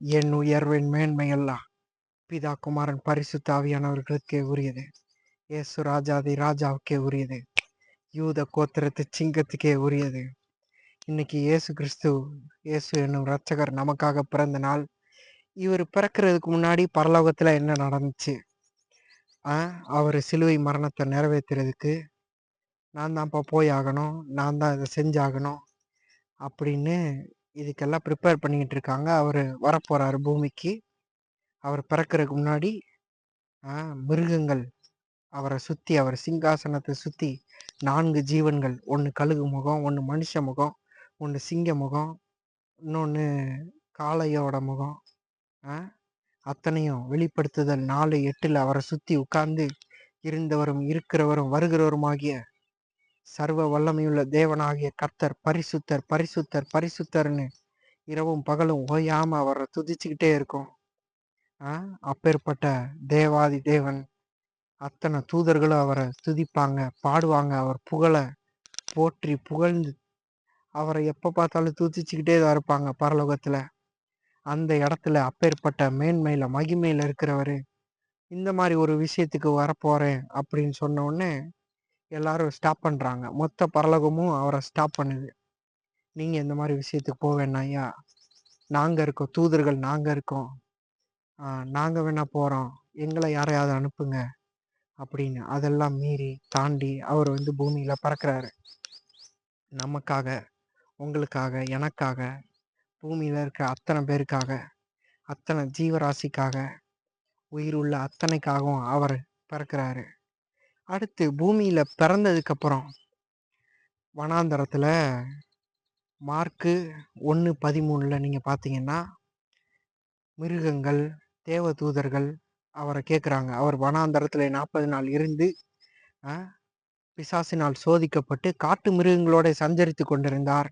என் உயர்வின் மேன்மையெல்லாம் பிதா குமாரன் பரிசுத்த ஆவியானவர்களுக்கே உரியது. இயேசு ராஜாதி ராஜாவுக்கே உரியது. யூத கோத்திரத்து சிங்கத்துக்கே உரியது. இன்னைக்கு இயேசு என்னும் இரட்சகர் நமக்காக பிறந்த நாள். இவர் பிறக்கிறதுக்கு முன்னாடி பரலோகத்துல என்ன நடந்துச்சு? அவர் சிலுவை மரணத்தை நிறைவேற்றுறதுக்கு நான் தான்ப்பா போய் ஆகணும், நான் தான் இதை செஞ்சாகணும் அப்படின்னு இதுக்கெல்லாம் ப்ரிப்பேர் பண்ணிக்கிட்டு இருக்காங்க. அவர் வரப்போறாரு பூமிக்கு. அவர் பிறக்கிறதுக்கு முன்னாடி மிருகங்கள் அவரை சுத்தி, அவர் சிங்காசனத்தை சுத்தி 4 ஜீவன்கள், ஒன்று கழுகு முகம், ஒன்று மனுஷ முகம், ஒன்று சிங்க முகம், இன்னொன்று காளையோட முகம், அத்தனையும் வெளிப்படுத்துதல் 4:8 அவரை சுத்தி உட்கார்ந்து இருந்தவரும் இருக்கிறவரும் வருகிறவருமாகிய சர்வ வல்லமையுள்ள தேவனாகிய கர்த்தர் பரிசுத்தர் பரிசுத்தர் பரிசுத்தர்னு இரவும் பகலும் ஓயாம அவரை துதிச்சுக்கிட்டே இருக்கும். அப்பேற்பட்ட தேவாதி தேவன், அத்தனை தூதர்களும் அவரை துதிப்பாங்க, பாடுவாங்க. அவர் புகழை போற்றி புகழ்ந்து அவரை எப்ப பார்த்தாலும் துதிச்சுக்கிட்டே தான் இருப்பாங்க பரலோகத்துல. அந்த இடத்துல அப்பேற்பட்ட மேன்மையில மகிமையில இருக்கிறவரு இந்த மாதிரி ஒரு விஷயத்துக்கு வரப்போறேன் அப்படின்னு சொன்ன உடனே எல்லாரும் ஸ்டாப் பண்றாங்க. மொத்த பரலோகமும் அவரை ஸ்டாப் பண்ணுது. நீங்க இந்த மாதிரி விஷயத்துக்கு போக வேணாம் ஐயா, நாங்க இருக்கோம், தூதர்கள் நாங்க இருக்கோம், நாங்க வேணா போறோம், எங்களை யாரையாவது அனுப்புங்க அப்படின்னு. அதெல்லாம் மீறி தாண்டி அவர் பூமியில பறக்கிறாரு. நமக்காக, உங்களுக்காக, எனக்காக, பூமியில இருக்கிற அத்தனை பேருக்காக, அத்தனை ஜீவராசிக்காக, உயிர் உள்ள அத்தனைக்காகவும் அவர் பிறக்கிறாரு. அடுத்து பூமியில பிறந்ததுக்கு அப்புறம் வனாந்தரத்துல மார்க்கு 1:13 நீங்க பாத்தீங்கன்னா, மிருகங்கள், தேவ தூதர்கள் அவரை கேட்குறாங்க. அவர் வனாந்தரத்துல 40 நாள் இருந்து பிசாசினால் சோதிக்கப்பட்டு காட்டு மிருகங்களோட சஞ்சரித்து கொண்டிருந்தார்.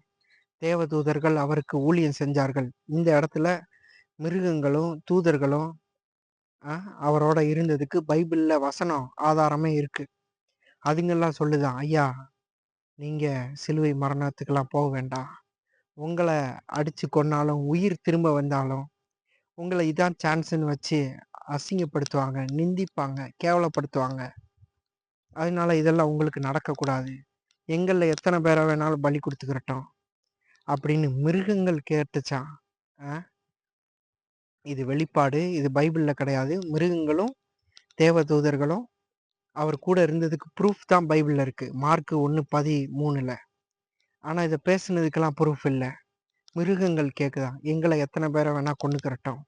தேவ தூதர்கள் அவருக்கு ஊழியம் செஞ்சார்கள். இந்த இடத்துல மிருகங்களும் தூதர்களும் அவரோட இருந்ததுக்கு பைபிள்ல வசனம் ஆதாரமே இருக்கு. அதுங்கெல்லாம் சொல்லுதான், ஐயா நீங்க சிலுவை மரணத்துக்கெல்லாம் போக வேண்டாம், உங்களை அடிச்சு கொன்னாலும் உயிர் திரும்ப வந்தாலும் உங்களை இதான் சான்ஸ்ன்னு வச்சு அசிங்கப்படுத்துவாங்க, நிந்திப்பாங்க, கேவலப்படுத்துவாங்க. அதனால இதெல்லாம் உங்களுக்கு நடக்கக்கூடாது, எங்களில் எத்தனை பேரை வேணாலும் பலி கொடுத்துக்கிறட்டும் அப்படின்னு மிருகங்கள் கேட்டுச்சான். இது வெளிப்பாடு, இது பைபிள்ல கிடையாது. மிருகங்களும் தேவ தூதர்களும் அவர் கூட இருந்ததுக்கு ப்ரூஃப் தான் பைபிள்ல இருக்கு, மார்க் 1:13. ஆனா இதை பேசுனதுக்கெல்லாம் ப்ரூஃப் இல்லை. மிருகங்கள் கேட்குதான், எங்களை எத்தனை பேரை வேணா கொண்டுக்கிறட்டும்,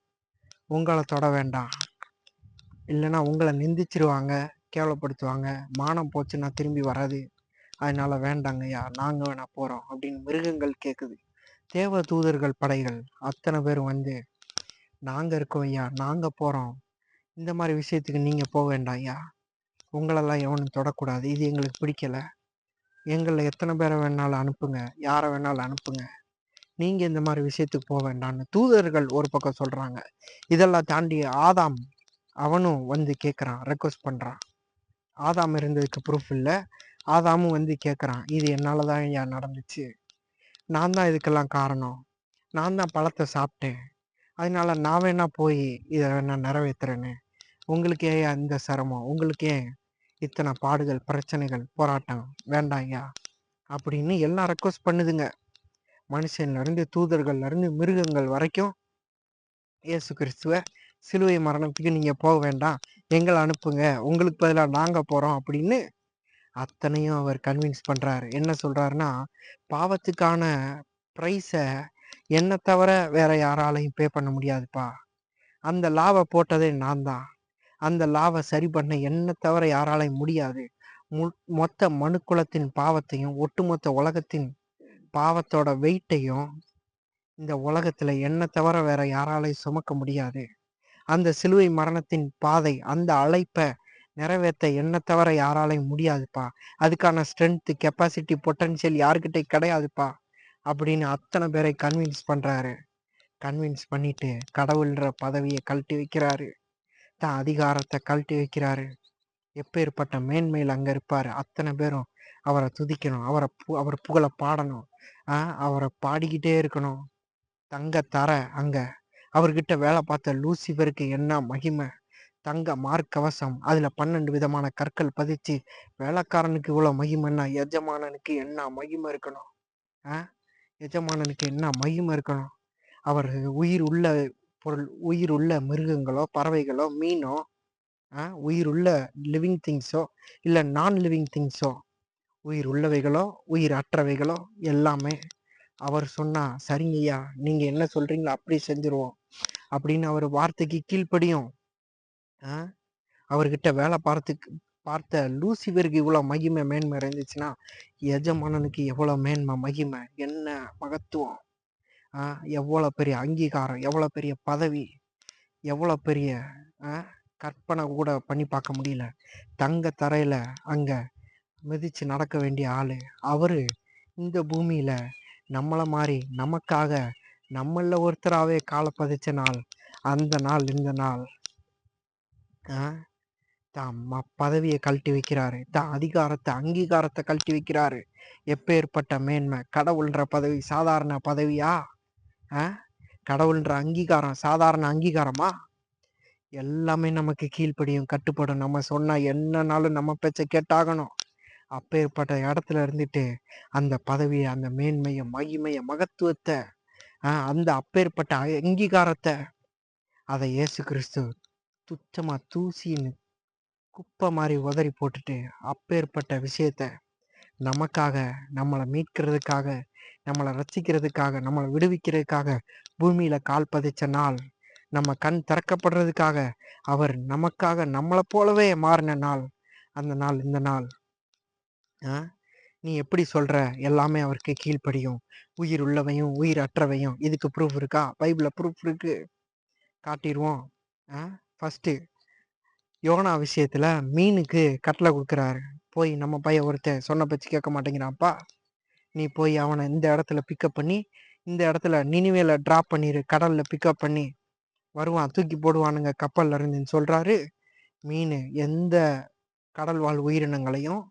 உங்களை தொட வேண்டாம், இல்லைன்னா உங்களை நிந்திச்சிருவாங்க, கேவலப்படுத்துவாங்க, மானம் போச்சுன்னா திரும்பி வராது, அதனால வேண்டாங்கய்யா, நாங்க வேணா போறோம் அப்படின்னு மிருகங்கள் கேட்குது. தேவ தூதர்கள் படைகள் அத்தனை பேரும் நாங்க இருக்கோம் ஐயா, நாங்க போறோம், இந்த மாதிரி விஷயத்துக்கு நீங்க போக வேண்டாம் ஐயா, உங்களெல்லாம் எவனும் தொடக்கூடாது, இது எங்களுக்கு பிடிக்கல, எங்களில் எத்தனை பேரை வேணாலும் அனுப்புங்க, யாரை வேணாலும் அனுப்புங்க, நீங்க இந்த மாதிரி விஷயத்துக்கு போக வேண்டாம்னு தூதர்கள் ஒரு பக்கம் சொல்றாங்க. இதெல்லாம் தாண்டி ஆதாம் அவனும் கேட்குறான், ரெக்வஸ்ட் பண்றான். ஆதாம் இருந்ததுக்கு ப்ரூஃப் இல்லை, ஆதாமும் கேட்குறான், இது என்னால தான் ஐயா நடந்துச்சு, நான் தான் இதுக்கெல்லாம் காரணம், நான் தான் பழத்தை சாப்பிட்டேன், அதனால நான் வேணா போய் இதை வேணா நிறைவேற்றுறேன்னு. உங்களுக்கு ஏன் இந்த சிரமம், உங்களுக்கு ஏன் இத்தனை பாடுகள், பிரச்சனைகள், போராட்டம், வேண்டாம் ஐயா அப்படின்னு எல்லாம் ரெக்வஸ்ட் பண்ணுதுங்க. மனுஷன்ல இருந்து தூதர்கள்ல இருந்து மிருகங்கள் வரைக்கும் இயேசு கிறிஸ்துவ சிலுவை மரணத்துக்கு நீங்க போக வேண்டாம், எங்களை அனுப்புங்க, உங்களுக்கு பதிலாக நாங்க போறோம் அப்படின்னு அத்தனையும் அவர் கன்வின்ஸ் பண்றாரு. என்ன சொல்றாருன்னா, பாவத்துக்கான ப்ரைஸை என்னை தவிர வேற யாராலையும் பே பண்ண முடியாதுப்பா, அந்த லாவை போட்டதே நான் தான், அந்த லாவை சரி பண்ண என்னை தவிர யாராலையும் முடியாது, மொத்த மனுக்குலத்தின் பாவத்தையும் ஒட்டுமொத்த உலகத்தின் பாவத்தோட வெயிட்டையும் இந்த உலகத்துல என்னை தவிர வேற யாராலையும் சுமக்க முடியாது, அந்த சிலுவை மரணத்தின் பாதை, அந்த அழைப்பை நிறைவேற்ற என்னை தவிர யாராலையும் முடியாதுப்பா, அதுக்கான ஸ்ட்ரென்த், கெப்பாசிட்டி, பொட்டன்ஷியல் யாருக்கிட்டே கிடையாதுப்பா அப்படின்னு அத்தனை பேரை கன்வின்ஸ் பண்றாரு. கன்வின்ஸ் பண்ணிட்டு கடவுள்ன்ற பதவியை கழட்டி வைக்கிறாரு, தான் அதிகாரத்தை கழட்டி வைக்கிறாரு. எப்பேற்பட்ட மேன்மையில் அங்க இருப்பாரு. அத்தனை பேரும் அவரை துதிக்கணும், அவர் புகழை பாடணும், அவரை பாடிக்கிட்டே இருக்கணும். தங்க தர அங்க அவர்கிட்ட வேலை பார்த்த லூசிஃபருக்கு என்ன மகிமை! தங்க மார்க்கவசம், அதுல 12 விதமான கற்கள் பதிச்சு, வேலைக்காரனுக்கு இவ்வளோ மகிமைன்னா, எஜமானனுக்கு என்ன மகிமை இருக்கணும்? ஆ? எஜமானனுக்கு என்ன மகிமை இருக்கணும்? அவர் உயிர் உள்ள பொருள், உயிர் உள்ள மிருகங்களோ, பறவைகளோ, மீனோ, உயிர் உள்ள லிவிங் திங்ஸோ, இல்ல நான் லிவிங் திங்ஸோ, உயிர் உள்ளவைகளோ, உயிர் அற்றவைகளோ எல்லாமே அவர் சொன்னா, சரிங்கய்யா, நீங்க என்ன சொல்றீங்களோ அப்படி செஞ்சுருவோம் அப்படின்னு அவர் வார்த்தைக்கு கீழ்ப்படியும். அவர்கிட்ட வேலை பார்த்த லூசிஃபருக்கு இவ்வளோ மகிமை மேன்மை இருந்துச்சுன்னா, எஜமானனுக்கு எவ்வளோ மேன்மை மகிமை என்ன மகத்துவம்! எவ்வளோ பெரிய அங்கீகாரம், எவ்வளோ பெரிய பதவி, எவ்வளோ பெரிய கற்பனை கூட பண்ணி பார்க்க முடியல. தங்க தரையில அங்க மிதிச்சு நடக்க வேண்டிய ஆளு அவரு இந்த பூமியில நம்மள மாதிரி நமக்காக நம்மள ஒருத்தராவே காலை பதிச்ச நாள், அந்த நாள் இந்த நாள் தான் பதவியை கழட்டி வைக்கிறாரு, தான் அதிகாரத்தை அங்கீகாரத்தை கழட்டி வைக்கிறாரு. எப்பேற்பட்ட மேன்மை! கடவுள்ன்ற பதவி சாதாரண பதவியா? கடவுள்ன்ற அங்கீகாரம் சாதாரண அங்கீகாரமா? எல்லாமே நமக்கு கீழ்ப்படியும், கட்டுப்படும். நம்ம சொன்னா என்னன்னாலும் நம்ம பேச்சை கேட்டாகணும். அப்பேற்பட்ட இடத்துல இருந்துட்டு அந்த பதவியை, அந்த மேன்மையை, மகிமையை, மகத்துவத்தை, அந்த அப்பேற்பட்ட அங்கீகாரத்தை அதை இயேசு கிறிஸ்து துச்சமா தூசின்னு குப்பை மாதிரி உதறி போட்டுட்டு அப்பேற்பட்ட விஷயத்த நமக்காக, நம்மளை மீட்கிறதுக்காக, நம்மளை ரட்சிக்கிறதுக்காக, நம்மளை விடுவிக்கிறதுக்காக பூமியில கால் பதிச்ச நாள், நம்ம கண் திறக்கப்படுறதுக்காக அவர் நமக்காக நம்மளை போலவே மாறின நாள், அந்த நாள் இந்த நாள். நீ எப்படி சொல்ற? எல்லாமே அவருக்கு கீழ்ப்படியும், உயிர் உள்ளவையும் உயிர் அற்றவையும். இதுக்கு ப்ரூஃப் இருக்கா? பைபிள்ல ப்ரூஃப் இருக்கு, காட்டிடுவோம். ஃபர்ஸ்ட் யோனா விஷயத்துல மீனுக்கு கட்டளை கொடுக்குறாரு. போய் நம்ம பையன் ஒருத்தன் சொன்ன பச்சு கேட்க மாட்டேங்கிறான்ப்பா, நீ போய் அவனை இந்த இடத்துல பிக்கப் பண்ணி இந்த இடத்துல நினிவேல டிராப் பண்ணிரு, கடல்ல பிக்கப் பண்ணி வருவான், தூக்கி போடுவானுங்க கப்பல்ல இருந்துன்னு சொல்றாரு. மீன் எந்த கடல் வாழ் உயிரினங்களையும்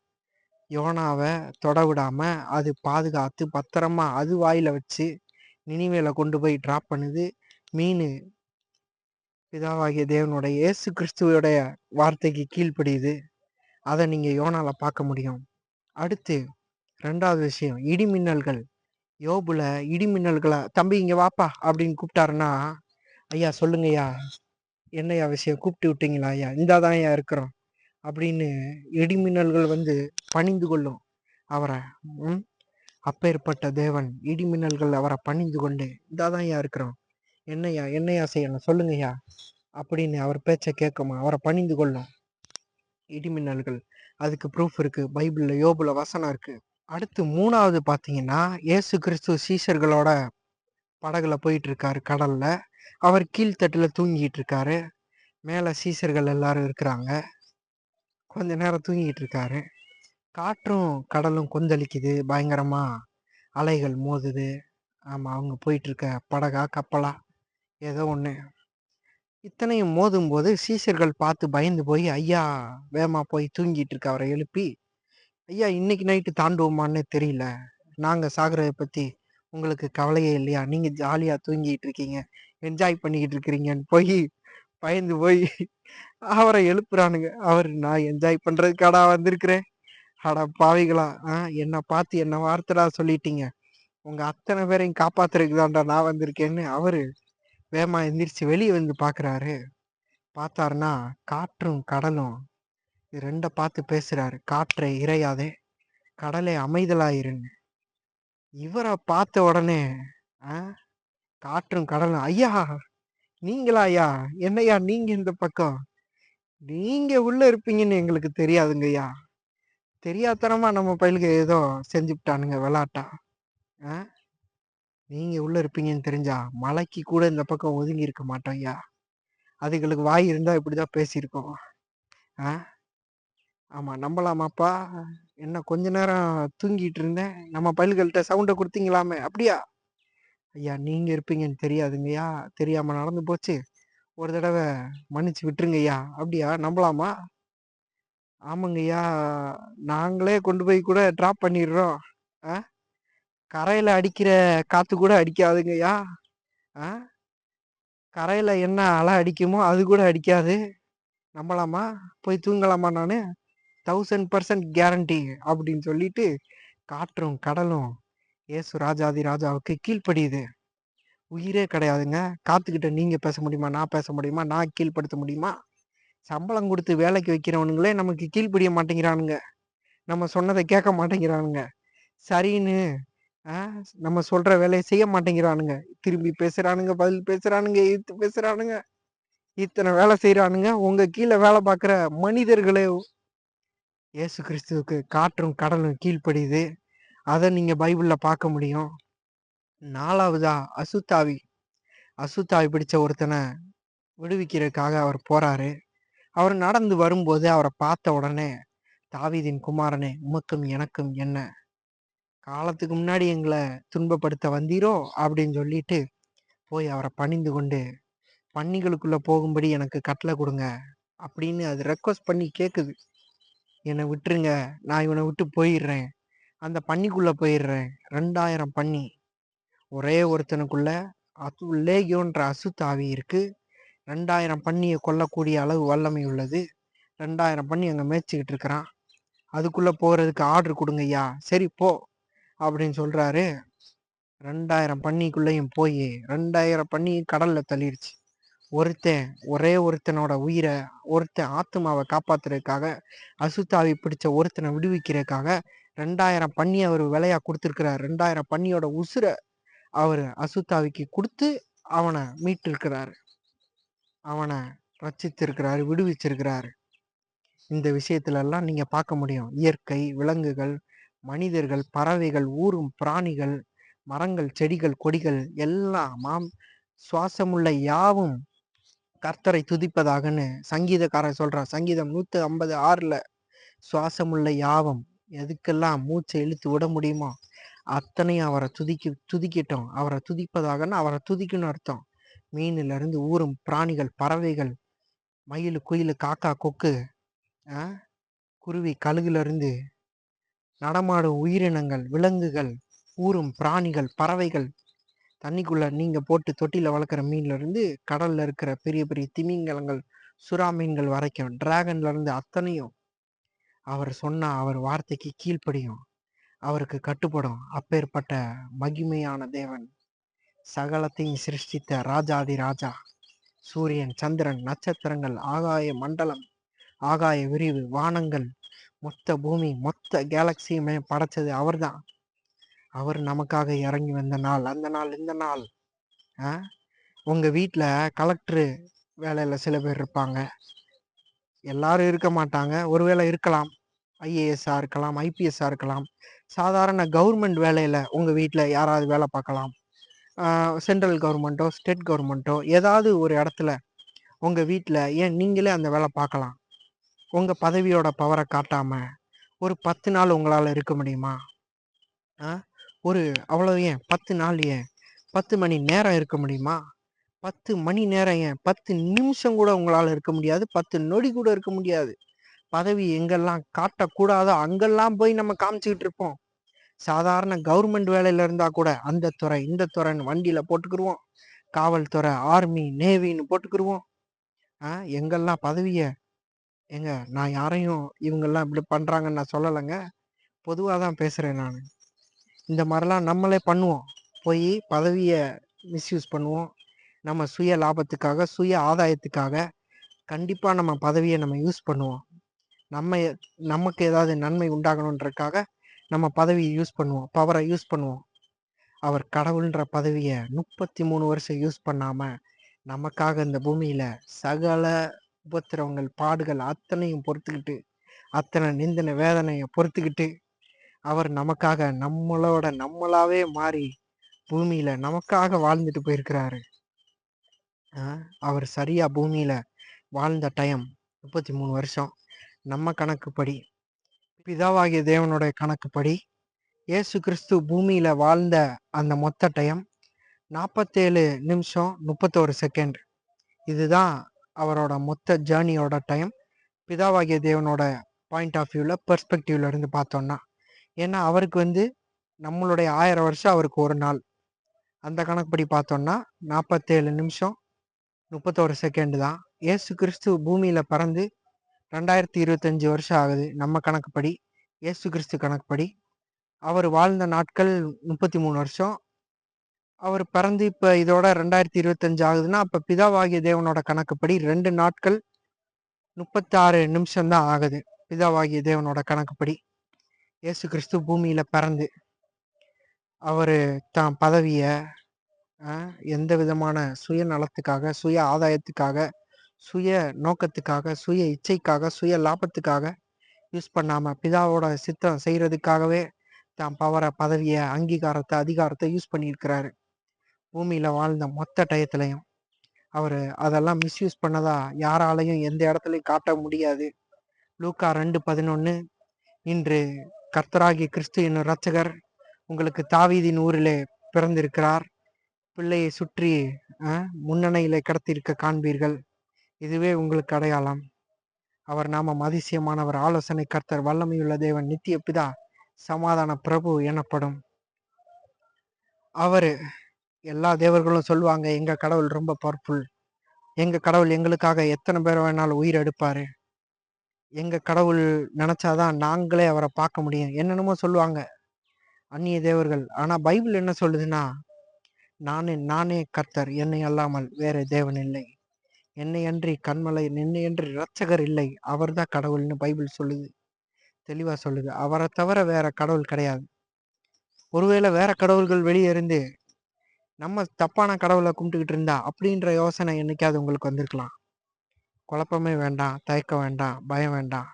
யோனாவை தொட விடாம அது பாதுகாத்து பத்திரமா அது வாயில வச்சு நினிவேல கொண்டு போய் டிராப் பண்ணுது. மீன் பிதாவாகிய தேவனுடைய இயேசு கிறிஸ்துவோடைய வார்த்தைக்கு கீழ்ப்படியுது. அதை நீங்க யோனால பார்க்க முடியும். அடுத்து 2வது விஷயம், இடிமின்னல்கள். யோபுல இடிமின்னல்களை, தம்பி இங்க வாப்பா அப்படின்னு கூப்பிட்டாருன்னா, ஐயா சொல்லுங்கய்யா, என்னையா விஷயம், கூப்பிட்டு விட்டீங்களா ஐயா, இந்தாதான் ஐயா இருக்கிறோம் அப்படின்னு இடிமின்னல்கள் வந்து பணிந்து கொள்ளும் அவரை. அப்பேற்பட்ட தேவன் இடிமின்னல்கள் அவரை பணிந்து கொண்டு, இந்தாதான் ஐயா இருக்கிறோம், என்னையா என்னையா செய்யணும் சொல்லுங்கய்யா அப்படின்னு அவர் பேச்சை கேட்குமா, அவரை பணிந்து கொள்ளும் இடிமின்னல்கள். அதுக்கு ப்ரூஃப் இருக்கு, பைபிள்ல யோபுல வசனம் இருக்கு. அடுத்து 3வது பார்த்தீங்கன்னா, இயேசு கிறிஸ்து சீஷர்களோட படகுல போயிட்டு இருக்காரு கடல்ல. அவர் கீழ்த்தட்டுல தூங்கிட்டு இருக்காரு. மேல சீஷர்கள் எல்லாரும் இருக்கிறாங்க. கொஞ்ச நேரம் தூங்கிட்டு இருக்காரு. காற்றும் கடலும் கொந்தளிக்குது, பயங்கரமா அலைகள் மோதுது. ஆமா, அவங்க போயிட்டு இருக்க படகா கப்பலா ஏதோ ஒண்ணு. இத்தனையும் மோதும் போது சீஷர்கள் பார்த்து பயந்து போய், ஐயா வேமா போய் தூங்கிட்டு இருக்க அவரை எழுப்பி, ஐயா இன்னைக்கு நைட்டு தாண்டுவோமான்னு தெரியல, நாங்க சாகுறத பத்தி உங்களுக்கு கவலையே இல்லையா, நீங்க ஜாலியா தூங்கிட்டு இருக்கீங்க, என்ஜாய் பண்ணிக்கிட்டு இருக்கிறீங்கன்னு போய் பயந்து போய் அவரை எழுப்புறானுங்க. அவர், நான் என்ஜாய் பண்றதுக்காடா வந்திருக்கிறேன், அட பாவிகளா, என்னை பார்த்து என்ன வார்த்தைடா சொல்லிட்டீங்க, உங்க அத்தனை பேரையும் காப்பாத்துறதுக்கு தான்டா நான் வந்திருக்கேன்னு அவரு வேமா எந்திரிச்சு வெளியே வந்து பாக்குறாரு. பார்த்தாருன்னா காற்றும் கடலும் இது 2 பார்த்து பேசுறாரு. காற்றை இறையாதே, கடலை அமைதலாயிருன்னு. இவரை பார்த்த உடனே காற்றும் கடலும், ஐயா நீங்களா ஐயா, என்னையா நீங்க இந்த பக்கம், நீங்க உள்ள இருப்பீங்கன்னு எங்களுக்கு தெரியாதுங்கய்யா, தெரியாதனமா நம்ம பயிலுக்கு ஏதோ செஞ்சுட்டானுங்க விளாட்டா, நீங்க உள்ள இருப்பீங்கன்னு தெரிஞ்சா மலைக்கு கூட இந்த பக்கம் ஒதுங்கி இருக்க மாட்டோம் ஐயா, அதுகளுக்கு வாய் இருந்தா இப்படிதான் பேசியிருக்கோம். ஆமா, நம்பலாமாப்பா, என்ன கொஞ்ச நேரம் தூங்கிட்டு இருந்தேன், நம்ம பயில்கள்கிட்ட சவுண்டை கொடுத்தீங்களாமே, அப்படியா ஐயா, நீங்க இருப்பீங்கன்னு தெரியாதுங்கய்யா, தெரியாம நடந்து போச்சு, ஒரு தடவை மன்னிச்சு விட்டுருங்க ஐயா, அப்படியா நம்பலாமா, ஆமாங்கய்யா, நாங்களே கொண்டு போய் கூட டிராப் பண்ணிடுறோம், கரையில அடிக்கிற காத்து கூட அடிக்காதுங்கய்யா, கரையில என்ன அலை அடிக்குமோ அது கூட அடிக்காது. நம்பலாமா? போய் தூங்கலாமா நானு? 1000% கேரண்டி அப்படின்னு சொல்லிட்டு காற்றும், கடலும் இயேசு ராஜாதி ராஜாவுக்கு கீழ்ப்படியுது. உயிரே கிடையாதுங்க. காத்துக்கிட்ட நீங்க பேச முடியுமா? நான் பேச முடியுமா? நான் கீழ்ப்படுத்த முடியுமா? சம்பளம் குடுத்து வேலைக்கு வைக்கிறவனுங்களே நமக்கு கீழ்ப்படிய மாட்டேங்கிறானுங்க. நம்ம சொன்னத கேட்க மாட்டேங்கிறானுங்க. சரின்னு ஆ நம்ம சொல்ற வேலைய செய்ய மாட்டேங்கிறானுங்க. திரும்பி பேசுறானுங்க, பதில் பேசுறானுங்க, எதிர்த்து பேசுறானுங்க. இத்தன வேலை செய்றானுங்க. உங்க கீழ வேலை பார்க்குற மனிதர்களே இயேசு கிறிஸ்துவுக்கு காற்றும், கடலும் கீழ்ப்படியுது. அத நீங்க பைபிள்ல பார்க்க முடியும். 4வதா அசுத்தாவி. அசுத்தாவி பிடிச்ச ஒருத்தன விடுவிக்கிறதுக்காக அவர் போறாரு. அவர் நடந்து வரும்போது அவர பார்த்த உடனே, "தாவீதின் குமாரனே, உமக்கும் எனக்கும் என்ன? காலத்துக்கு முன்னாடி எங்கள துன்பப்படுத்த வந்தீரோ?" அப்படின்னு சொல்லிட்டு போய் அவர பணிந்து கொண்டு, "பன்னிகளுக்குள்ள போகும்படி எனக்கு கட்டளை குடுங்க." அப்படின்னு அது ரெக்வெஸ்ட் பண்ணி கேட்குது. "என்ன விட்டுருங்க. நான் இவன விட்டு போயிர்றேன். அந்த பன்னிக்குள்ள போயிர்றேன்." 2000 பன்னி. ஒரே ஒருத்தனுக்குள்ள லேகியோன்ற அசுத்தாவி இருக்கு. 2000 பன்னிய கொல்லக்கூடிய அளவு வல்லமை உள்ளது. 2000 பன்னி அங்க மேய்ச்சுக்கிட்டு இருக்கிறான். அதுக்குள்ள போறதுக்கு ஆர்டர் குடுங்கய்யா. "சரி போ" அப்படின்னு சொல்றாரு. 2000 பன்னிக்குள்ளயும் போயி 2000 பன்னியும் கடல்ல தள்ளிருச்சு. ஒரே ஒருத்தனோட உயிர, ஒருத்தன் ஆத்துமாவ காப்பாத்துறதுக்காக, அசுத்தாவி பிடிச்ச ஒருத்தன விடுவிக்கிறதுக்காக 2000 பன்னிய அவரு விலையா குடுத்திருக்கிறார். 2000 பன்னியோட உசுர அவரு அசுத்தாவிக்கு குடுத்து அவன மீட்டிருக்கிறாரு. அவன ரட்சித்திருக்கிறாரு, விடுவிச்சிருக்கிறாரு. இந்த விஷயத்துலலாம் நீங்க பார்க்க முடியும். இயற்கை, விலங்குகள், மனிதர்கள், பறவைகள், ஊரும் பிராணிகள், மரங்கள், செடிகள், கொடிகள் எல்லாமாம் சுவாசமுள்ள யாவும் கர்த்தரை துதிப்பதாகன்னு சங்கீதக்காரன் சொல்றான். சங்கீதம் 156ல சுவாசமுள்ள யாவும் எதுக்கெல்லாம் மூச்சை இழுத்து விட முடியுமோ அத்தனையும் அவரை துதிக்கட்டும். அவரை துதிப்பதாகன்னு அவரை துதிக்கணும்னு அர்த்தம். மீன்ல இருந்து ஊரும் பிராணிகள், பறவைகள், மயிலு, குயிலு, காக்கா, கொக்கு, ஆ குருவி, கழுகுல இருந்து நடமாடும் உயிரினங்கள், விலங்குகள், ஊரும் பிராணிகள், பறவைகள், தண்ணிக்குள்ள நீங்க போட்டு தொட்டில வளர்க்குற மீன்ல இருந்து கடல்ல இருக்கிற பெரிய பெரிய திமிங்கலங்கள், சுறா மீன்கள் வரைக்கும், டிராகன்ல இருந்து அத்தனையும் அவர் சொன்ன அவர் வார்த்தைக்கு கீழ்ப்படியும். அவருக்கு கட்டுப்படும். அப்பேற்பட்ட மகிமையான தேவன், சகலத்தையும் சிருஷ்டித்த ராஜாதி ராஜா, சூரியன், சந்திரன், நட்சத்திரங்கள், ஆகாய மண்டலம், ஆகாய விரிவு, வானங்கள், மொத்த பூமி, மொத்த கேலக்சியுமே படைச்சது அவர்தான். அவர் நமக்காக இறங்கி வந்த நாள், அந்த நாள், இந்த நாள். உங்க வீட்ல கலெக்டர் வேலையில சில பேர் இருப்பாங்க. எல்லாரும் இருக்க மாட்டாங்க. ஒருவேளை இருக்கலாம். ஐஏஎஸ்ஸா இருக்கலாம், ஐபிஎஸ்ஸா இருக்கலாம். சாதாரண கவர்மெண்ட் வேலையில உங்க வீட்ல யாராவது வேலை பார்க்கலாம். சென்ட்ரல் கவர்மெண்ட்டோ, ஸ்டேட் கவர்மெண்ட்டோ ஏதாவது ஒரு இடத்துல உங்க வீட்ல ஏன் நீங்களே அந்த வேலை பார்க்கலாம். உங்க பதவியோட பவரை காட்டாம ஒரு 10 நாள் உங்களால இருக்க முடியுமா? ஒரு அவ்வளவு ஏன் 10 நாள் ஏன் 10 மணி நேரம் இருக்க முடியுமா? 10 மணி நேரம் ஏன் 10 நிமிஷம் கூட உங்களால இருக்க முடியாது. 10 நொடி கூட இருக்க முடியாது. பதவி எங்கெல்லாம் காட்டக்கூடாதோ அங்கெல்லாம் போய் நம்ம காமிச்சுக்கிட்டு இருப்போம். சாதாரண கவர்மெண்ட் வேலையில இருந்தா கூட அந்த துறை, இந்த துறைன்னு வண்டியில போட்டுக்கிருவோம். காவல்துறை, ஆர்மி, நேவின்னு போட்டுக்கிருவோம். எங்கெல்லாம் பதவிய ஏங்க நான் யாரையும் இவங்கெல்லாம் இப்படி பண்றாங்கன்னு நான் சொல்லலைங்க. பொதுவா தான் பேசுறேன் நானு. இந்த மாதிரிலாம் நம்மளே பண்ணுவோம். போய் பதவிய மிஸ்யூஸ் பண்ணுவோம். நம்ம சுய லாபத்துக்காக, சுய ஆதாயத்துக்காக கண்டிப்பா நம்ம பதவிய நம்ம யூஸ் பண்ணுவோம். நமக்கு ஏதாவது நன்மை உண்டாகணுன்றதுக்காக நம்ம பதவியை யூஸ் பண்ணுவோம். பவரை யூஸ் பண்ணுவோம். அவர் கடவுள்ன்ற பதவிய 33 வருஷம் யூஸ் பண்ணாம, நமக்காக இந்த பூமியில சகல உபத்திரவங்கள், பாடுகள் அத்தனையும் பொறுத்துக்கிட்டு, அத்தனை நிந்தனை, வேதனைய பொறுத்துக்கிட்டு, அவர் நமக்காக நம்மளாவே மாறி பூமியில நமக்காக வாழ்ந்துட்டு போயிருக்கிறாரு. அவர் சரியா பூமியில வாழ்ந்த டைம் 33 வருஷம். நம்ம கணக்குப்படி, பிதாவாகிய தேவனுடைய கணக்குப்படி இயேசு கிறிஸ்து பூமியில வாழ்ந்த அந்த மொத்த டைம் 47 நிமிஷம் 31 செகண்ட். இதுதான் அவரோட மொத்த ஜேர்னியோட டைம். பிதாவாகிய தேவனோட பாயிண்ட் ஆஃப் வியூல, பெர்ஸ்பெக்டிவ்ல இருந்து பார்த்தோம்னா. ஏன்னா அவருக்கு நம்மளுடைய 1000 வருஷம் அவருக்கு ஒரு நாள். அந்த கணக்குப்படி பார்த்தோம்னா 47 நிமிஷம் 31 செகண்ட் தான். இயேசு கிறிஸ்து பூமியில பறந்து 2025 வருஷம் ஆகுது நம்ம கணக்குப்படி. இயேசு கிறிஸ்து கணக்குப்படி. அவர் வாழ்ந்த நாட்கள் 33 வருஷம். அவர் பிறந்து இப்ப இதோட 2025 ஆகுதுன்னா, அப்ப பிதாவாகிய தேவனோட கணக்குப்படி 2 நாட்கள் 36 நிமிஷம் தான் ஆகுது. பிதாவாகிய தேவனோட கணக்குப்படி. இயேசு கிறிஸ்து பூமியில பிறந்து, அவரு தான் பதவிய எந்த விதமான சுயநலத்துக்காக, சுய ஆதாயத்துக்காக, சுய நோக்கத்துக்காக, சுய இச்சைக்காக, சுய லாபத்துக்காக யூஸ் பண்ணாம, பிதாவோட சித்தம் செய்றதுக்காகவே தான் பவர, பதவிய, அங்கீகாரத்த, அதிகாரத்த யூஸ் பண்ணியிருக்கிறாரு. பூமியில வாழ்ந்த மொத்த டயத்துலயும். அவரு அதெல்லாம் மிஸ்யூஸ் பண்ணதா யாராலயும் எந்த இடத்துலயும் காட்ட முடியாது. லூக்கா 2:11 இன்று கர்த்தராகிய கிறிஸ்து என்னும் இரட்சகர் உங்களுக்கு தாவீதின் ஊரிலே பிறந்திருக்கிறார். பிள்ளையை சுற்றி முன்னணியிலே கடத்தியிருக்க காண்பீர்கள். இதுவே உங்களுக்கு அடையாளம். அவர் நாமம் அதிசயமானவர், ஆலோசனை கர்த்தர், வல்லமையுள்ள தேவன், நித்திய பிதா, சமாதான பிரபு எனப்படும். அவரு எல்லா தேவர்களும் சொல்லுவாங்க, எங்க கடவுள் ரொம்ப பவர்ஃபுல், எங்க கடவுள் எங்களுக்காக எத்தனை பேர் வேணாலும் உயிர் எடுப்பாரு, எங்க கடவுள் நினைச்சாதான் நாங்களே அவரை பார்க்க முடியும், என்னென்னமோ சொல்லுவாங்க அந்நிய தேவர்கள். ஆனா பைபிள் என்ன சொல்லுதுன்னா, நானே கர்த்தர், என்னை அல்லாமல் வேற தேவன் இல்லை, என்னை அன்றி கண்மலை, என்னை அன்றி இரட்சகர் இல்லை, அவர் தான் கடவுள்னு பைபிள் சொல்லுது, தெளிவா சொல்லுது. அவரை தவிர வேற கடவுள் கிடையாது. ஒருவேளை வேற கடவுள்கள் வெளியே இருந்து நம்ம தப்பான கடவுளை கும்பிட்டுக்கிட்டு இருந்தா அப்படின்ற யோசனை என்னைக்காவது உங்களுக்கு வந்திருக்கலாம். குழப்பமே வேண்டாம், தயக்கம் வேண்டாம், பயம் வேண்டாம்.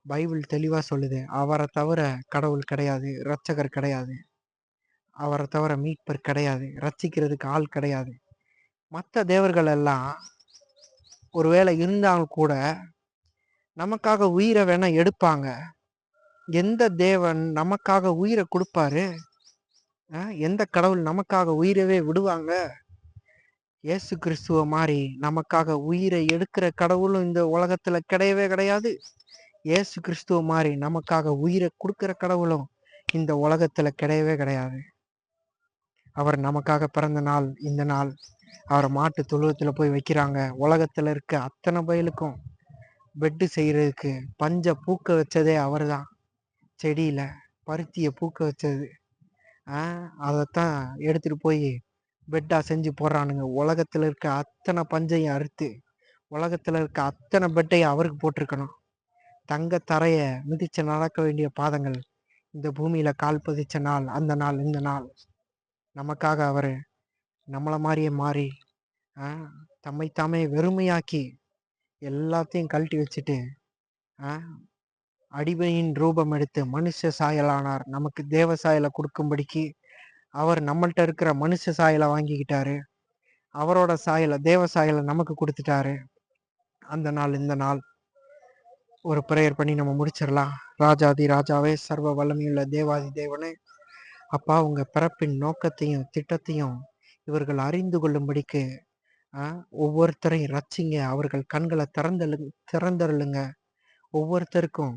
பைபிள் தெளிவா சொல்லுது, அவரை தவிர கடவுள் கிடையாது, இரட்சகர் கிடையாது, அவரை தவிர மீட்பர் கிடையாது, ரட்சிக்கிறதுக்கு ஆள் கிடையாது. மற்ற தேவர்கள் எல்லாம் ஒருவேளை இருந்தாலும் கூட நமக்காக உயிரை வேணா எடுப்பாங்க. எந்த தேவன் நமக்காக உயிரை கொடுப்பாரு? எந்த கடவுள் நமக்காக உயிரவே விடுவாங்க? இயேசு கிறிஸ்துவ மாதிரி நமக்காக உயிரை எடுக்கிற கடவுளும் இந்த உலகத்துல கிடையவே கிடையாது. இயேசு கிறிஸ்துவ மாதிரி நமக்காக உயிரை கொடுக்கிற கடவுளும் இந்த உலகத்துல கிடையவே கிடையாது. அவர் நமக்காக பிறந்த நாள் இந்த நாள். அவரை மாட்டு தொழுவத்துல போய் வைக்கிறாங்க. உலகத்துல இருக்க அத்தனை பயலுக்கும் பெட்டு செய்யறதுக்கு பஞ்ச பூக்க வச்சதே அவர் தான். செடியில பருத்திய பூக்க வச்சது. அதைத்தான் எடுத்துட்டு போய் பெட்டா செஞ்சு போடுறானுங்க. உலகத்துல இருக்க அத்தனை பஞ்சையும் அறுத்து, உலகத்துல இருக்க அத்தனை பெட்டையும் அவருக்கு போட்டிருக்கணும். தங்க தரைய மிதிச்சு நடக்க வேண்டிய பாதங்கள் இந்த பூமியில கால் பதிச்ச நாள் அந்த நாள் இந்த நாள். நமக்காக அவரு நம்மள மாதிரியே மாறி தம்மைத்தாமே வெறுமையாக்கி எல்லாத்தையும் கழட்டி வச்சுட்டு அடிமையின் ரூபம் எடுத்து மனுஷ சாயலானார். நமக்கு தேவ சாயலை கொடுக்கும்படிக்கு அவர் நம்மள்ட்ட இருக்கிற மனுஷ சாயலை வாங்கிக்கிட்டாரு. அவரோட சாயலை, தேவ சாயலை நமக்கு கொடுத்துட்டாரு. அந்த நாள் இந்த நாள். ஒரு பிரேயர் பண்ணி நம்ம முடிச்சிடலாம். ராஜாதி ராஜாவே, சர்வ வல்லமையுள்ள தேவாதி தேவனே, அப்பா, உங்க பிறப்பின் நோக்கத்தையும் திட்டத்தையும் இவர்கள் அறிந்து கொள்ளும்படிக்கு ஒவ்வொருத்தரையும் ரட்சிங்க. அவர்கள் கண்களை திறந்தருளுங்க. ஒவ்வொருத்தருக்கும்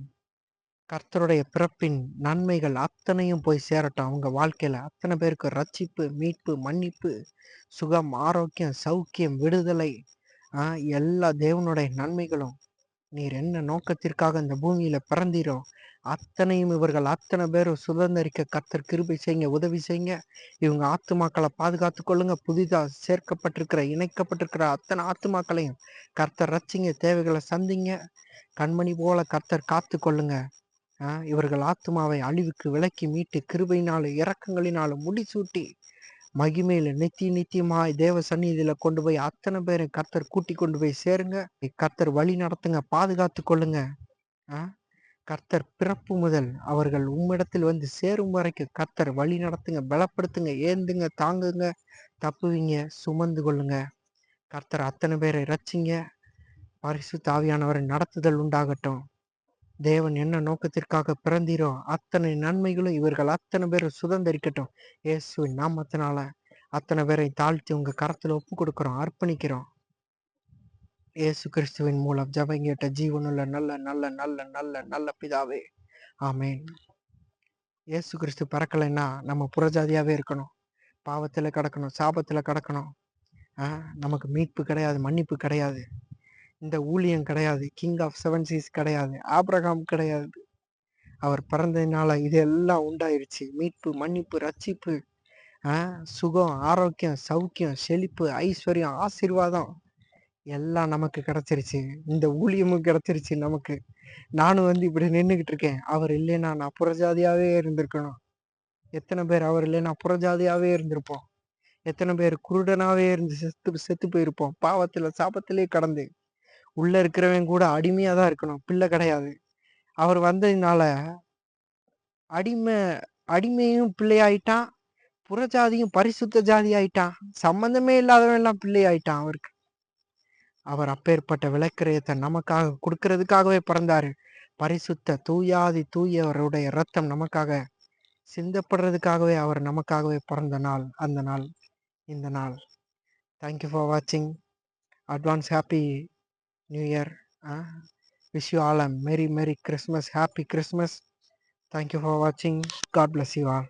கர்த்தருடைய பிறப்பின் நன்மைகள் அத்தனையும் போய் சேரட்டும். அவங்க வாழ்க்கையில அத்தனை பேருக்கு ரட்சிப்பு, மீட்பு, மன்னிப்பு, சுகம், ஆரோக்கியம், சௌக்கியம், விடுதலை, எல்லா தேவனுடைய நன்மைகளும் நீர் என்ன நோக்கத்திற்காக இந்த பூமியில பிறந்தீரோ அத்தனையும் இவர்கள் அத்தனை பேரும் சுதந்திரிக்க கர்த்தர் கிருபை செய்யுங்க, உதவி செய்யுங்க. இவங்க ஆத்துமாக்களை பாதுகாத்து கொள்ளுங்க. புதிதா சேர்க்கப்பட்டிருக்கிற, இணைக்கப்பட்டிருக்கிற அத்தனை ஆத்துமாக்களையும் கர்த்தர் ரட்சிங்க, தேவைகளை சந்திங்க. கண்மணி போல கர்த்தர் காத்து கொள்ளுங்க. இவர்கள் ஆத்துமாவை அழிவுக்கு விலக்கி மீட்டு கிருபையினாலும் இரக்கங்களினாலும் முடிசூட்டி மகிமையில நித்தியமாய் தேவ சந்நிதியில கொண்டு போய் அத்தனை பேரும் கர்த்தர் கூட்டி கொண்டு போய் சேருங்க. கர்த்தர் வழி நடத்துங்க, பாதுகாத்து கொள்ளுங்க. கர்த்தர் பிறப்பு முதல் அவர்கள் உம்மிடத்தில் வந்து சேரும் வரைக்கும் கர்த்தர் வழி நடத்துங்க, பலப்படுத்துங்க, ஏந்துங்க, தாங்குங்க, தப்புவீங்க, சுமந்து கொள்ளுங்க. கர்த்தர் அத்தனை பேரை ரட்சிங்க. பரிசுத்த ஆவியானவரின் நடத்துதல் உண்டாகட்டும். தேவன் என்ன நோக்கத்திற்காக பிறந்தீரோ அத்தனை நன்மைகளும் இவர்கள் அத்தனை பேரும் சுதந்திரிக்கட்டும். இயேசுவின் நாமத்தினால அத்தனை பேரை தாழ்த்தி உங்க கரத்துல ஒப்பு கொடுக்கிறோம், அர்ப்பணிக்கிறோம். இயேசு கிறிஸ்துவின் மூலம் ஜெபம் கேட்ட ஜீவனுள்ள நல்ல நல்ல நல்ல நல்ல நல்ல பிதாவே, ஆமென். இயேசு கிறிஸ்து பிறக்கலைன்னா நம்ம புறஜாதியாவே இருக்கணும், பாவத்துல கிடக்கணும், சாபத்துல கிடக்கணும். நமக்கு மீட்பு கிடையாது, மன்னிப்பு கிடையாது, இந்த ஊழியம் கிடையாது, கிங் ஆஃப் செவன் சீஸ் கிடையாது, ஆபிரகாம் கிடையாது. அவர் பிறந்ததுனால இது எல்லாம் உண்டாயிருச்சு. மீட்பு, மன்னிப்பு, ரட்சிப்பு, சுகம், ஆரோக்கியம், சௌக்கியம், செழிப்பு, ஐஸ்வர்யம், ஆசீர்வாதம் எல்லாம் நமக்கு கிடைச்சிருச்சு. இந்த ஊழியமும் கிடைச்சிருச்சு நமக்கு. நானும் இப்படி நின்றுகிட்டு இருக்கேன். அவர் இல்லைன்னா நான் புறஜாதியாவே இருந்திருக்கணும். எத்தனை பேர் அவர் இல்லைன்னா புறஜாதியாவே இருந்திருப்போம். எத்தனை பேர் குருடனாவே இருந்து செத்து செத்து போயிருப்போம். பாவத்துல சாபத்திலே கடந்து உள்ள இருக்கிறவன் கூட அடிமையா தான் இருக்கணும், பிள்ளை கிடையாது. அவர் வந்ததுனால அடிமையும் பிள்ளையாயிட்டான், புறஜாதியும் பரிசுத்த ஜாதி ஆயிட்டான். சம்பந்தமே இல்லாதவன் எல்லாம் பிள்ளை ஆயிட்டான் அவருக்கு. அவர் அப்பேற்பட்ட விலைக்கிரயத்தை நமக்காக கொடுக்கறதுக்காகவே பிறந்தாரு. பரிசுத்த தூயாதி தூயவருடைய ரத்தம் நமக்காக சிந்தப்படுறதுக்காகவே அவர் நமக்காகவே பிறந்த நாள் அந்த நாள், இந்த நாள். தேங்க்யூ ஃபார் வாட்சிங். Advance happy new year. Wish you all a merry merry Christmas, happy Christmas. Thank you for வாட்சிங். God bless you all.